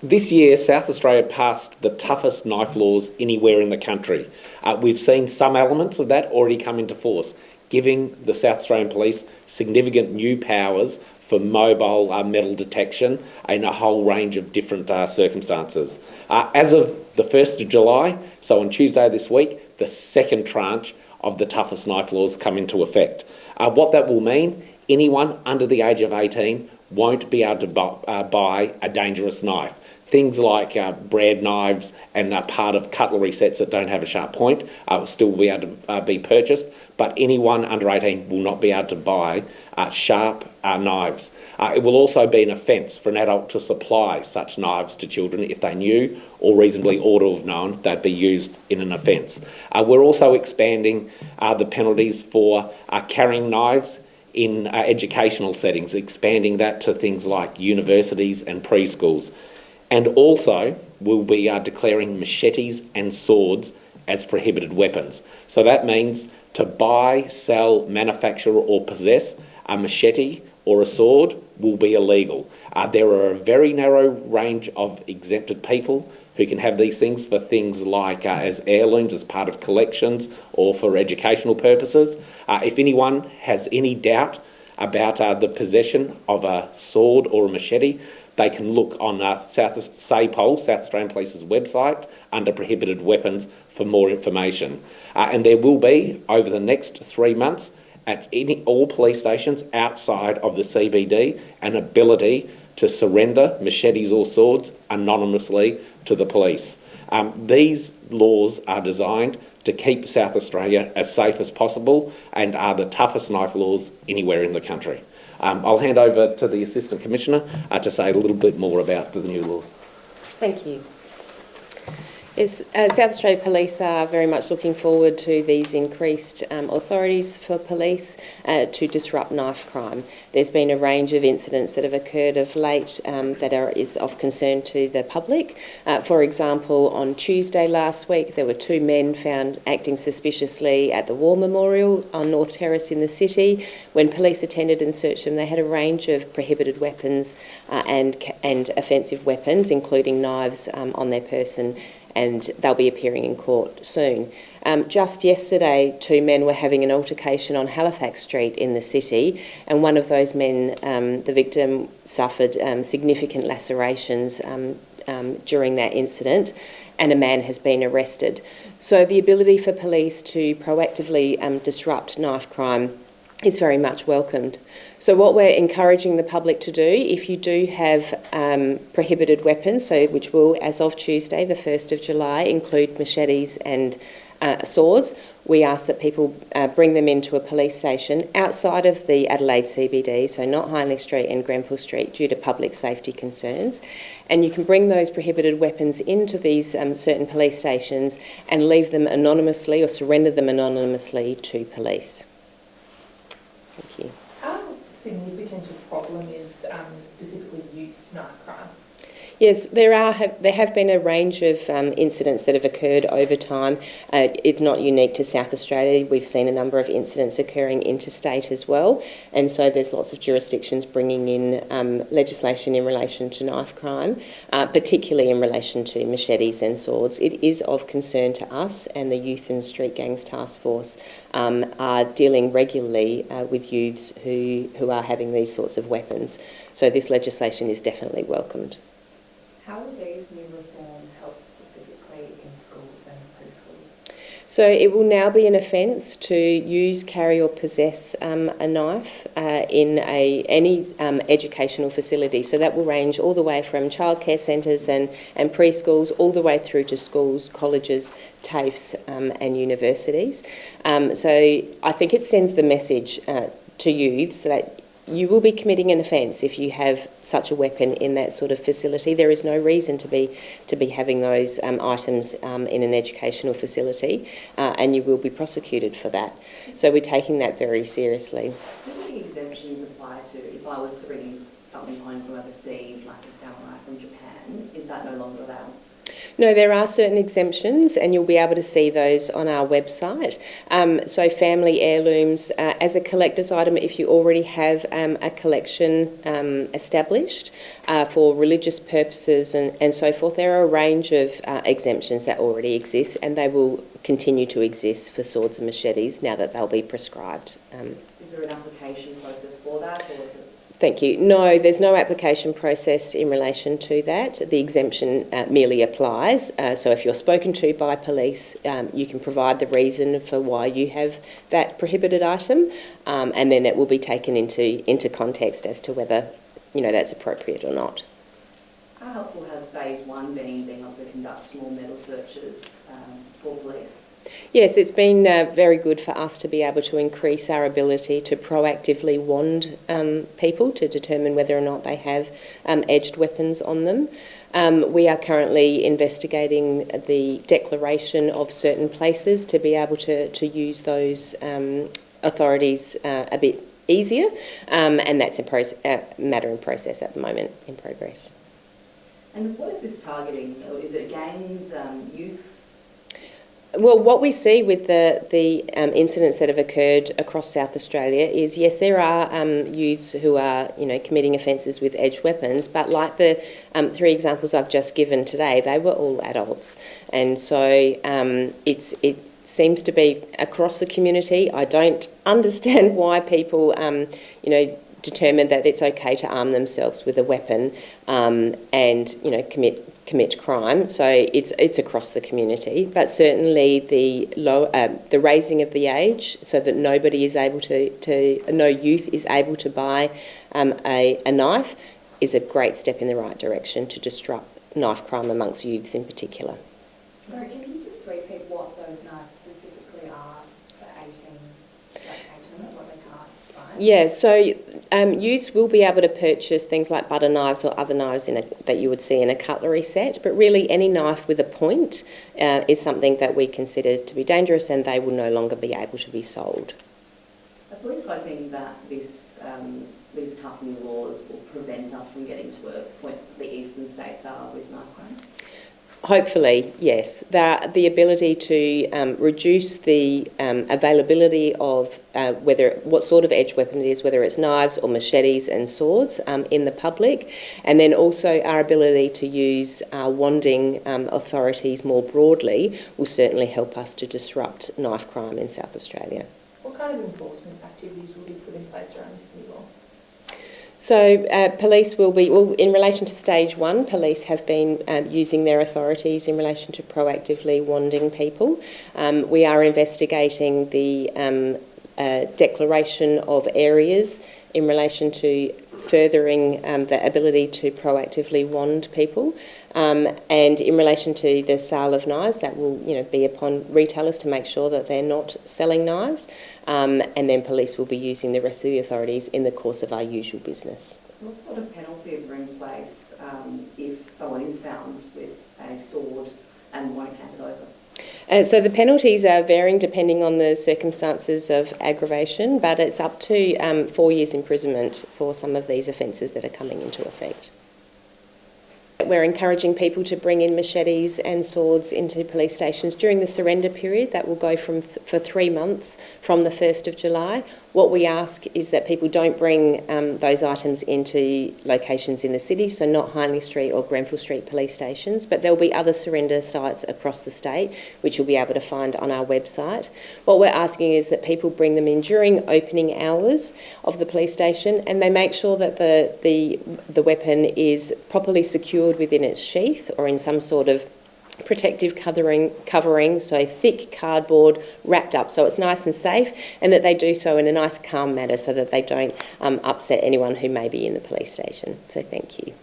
This year, South Australia passed the toughest knife laws anywhere in the country. We've seen some elements of that already come into force, giving the South Australian Police significant new powers for mobile metal detection in a whole range of different circumstances. As of the 1st of July, so on Tuesday this week, the second tranche of the toughest knife laws come into effect. What that will mean, anyone under the age of 18 won't be able to buy a dangerous knife. Things like bread knives and part of cutlery sets that don't have a sharp point will still be able to be purchased, but anyone under 18 will not be able to buy sharp knives. It will also be an offence for an adult to supply such knives to children if they knew or reasonably ought to have known they'd be used in an offence. We're also expanding the penalties for carrying knives in educational settings, expanding that to things like universities and preschools. And also, we'll be declaring machetes and swords as prohibited weapons. So that means to buy, sell, manufacture or possess a machete or a sword will be illegal. There are a very narrow range of exempted people who can have these things for things like as heirlooms, as part of collections or for educational purposes. If anyone has any doubt about the possession of a sword or a machete, they can look on SAPOL, South Australian Police's website, under prohibited weapons for more information. And there will be, over the next 3 months, at all police stations outside of the CBD, an ability to surrender machetes or swords anonymously to the police. These laws are designed to keep South Australia as safe as possible and are the toughest knife laws anywhere in the country. I'll hand over to the Assistant Commissioner to say a little bit more about the new laws. Thank you. Yes, South Australia Police are very much looking forward to these increased authorities for police to disrupt knife crime. There's been a range of incidents that have occurred of late that is of concern to the public. For example, on Tuesday last week, there were 2 men found acting suspiciously at the War Memorial on North Terrace in the city. When police attended and searched them, they had a range of prohibited weapons and offensive weapons, including knives on their person, and they'll be appearing in court soon. Just yesterday, 2 men were having an altercation on Halifax Street in the city, and one of those men, the victim, suffered significant lacerations during that incident, and a man has been arrested. So the ability for police to proactively disrupt knife crime is very much welcomed. So what we're encouraging the public to do, if you do have prohibited weapons, so which will, as of Tuesday, the 1st of July, include machetes and swords, we ask that people bring them into a police station outside of the Adelaide CBD, so not Hindley Street and Grenfell Street, due to public safety concerns. And you can bring those prohibited weapons into these certain police stations and leave them anonymously or surrender them anonymously to police. Thank you. How significant a problem is specifically youth knife crime? Yes, there have been a range of incidents that have occurred over time. It's not unique to South Australia. We've seen a number of incidents occurring interstate as well, and so there's lots of jurisdictions bringing in legislation in relation to knife crime, particularly in relation to machetes and swords. It is of concern to us, and the Youth and Street Gangs Task Force are dealing regularly with youths who are having these sorts of weapons. So this legislation is definitely welcomed. How will these new reforms help specifically in schools and preschools? So it will now be an offence to use, carry or possess a knife in any educational facility. So that will range all the way from childcare centres and preschools all the way through to schools, colleges, TAFEs and universities. So I think it sends the message to youths that you will be committing an offence if you have such a weapon in that sort of facility. There is no reason to be having those items in an educational facility, and you will be prosecuted for that. So we're taking that very seriously. Who do the exemptions apply to? If I was to bring something home from overseas, like a samurai from Japan, is that no longer allowed? No, there are certain exemptions, and you'll be able to see those on our website. So family heirlooms, as a collector's item, if you already have a collection established for religious purposes and so forth, there are a range of exemptions that already exist, and they will continue to exist for swords and machetes now that they'll be prescribed. Is there an application process for that? Or is it... Thank you. No, there's no application process in relation to that. The exemption merely applies. So if you're spoken to by police, you can provide the reason for why you have that prohibited item, and then it will be taken into context as to whether, that's appropriate or not. How helpful has phase 1 been being able to conduct more metal searches for police? Yes, it's been very good for us to be able to increase our ability to proactively wand people to determine whether or not they have edged weapons on them. We are currently investigating the declaration of certain places to be able to use those authorities a bit easier, and that's a matter in process at the moment, in progress. And what is this targeting? Is it gangs, youth? Well, what we see with the incidents that have occurred across South Australia is, yes, there are youths who are, committing offences with edged weapons, but like the 3 examples I've just given today, they were all adults. And so it seems to be across the community. I don't understand why people, determine that it's okay to arm themselves with a weapon and, commit crime. So it's across the community, but certainly the raising of the age so that nobody is able no youth is able to buy a knife is a great step in the right direction to disrupt knife crime amongst youths in particular. Sorry, can you just repeat what those knives specifically are for 18, what they can't buy? Yeah, so youths will be able to purchase things like butter knives or other knives that you would see in a cutlery set, but really any knife with a point is something that we consider to be dangerous, and they will no longer be able to be sold. Are police hoping that these tough new laws will prevent us from getting to a point the eastern states are with knife crime? Hopefully, yes. The ability to reduce the availability of what sort of edged weapon it is, whether it's knives or machetes and swords in the public, and then also our ability to use our wanding authorities more broadly will certainly help us to disrupt knife crime in South Australia. What kind of enforcement activities will be put in place around this new law? So police will be, in relation to stage 1, police have been using their authorities in relation to proactively wanding people. We are investigating the declaration of areas in relation to furthering the ability to proactively wand people. And in relation to the sale of knives, that will be upon retailers to make sure that they're not selling knives. And then police will be using the rest of the authorities in the course of our usual business. What sort of penalties are in place if someone is found with a sword and won't hand it over? So the penalties are varying depending on the circumstances of aggravation, but it's up to 4 years imprisonment for some of these offences that are coming into effect. We're encouraging people to bring in machetes and swords into police stations during the surrender period. That will go for 3 months from the 1st of July. What we ask is that people don't bring those items into locations in the city, so not Hindley Street or Grenfell Street police stations, but there'll be other surrender sites across the state, which you'll be able to find on our website. What we're asking is that people bring them in during opening hours of the police station, and they make sure that the weapon is properly secured within its sheath or in some sort of protective covering, so thick cardboard wrapped up so it's nice and safe, and that they do so in a nice calm manner so that they don't upset anyone who may be in the police station. So thank you.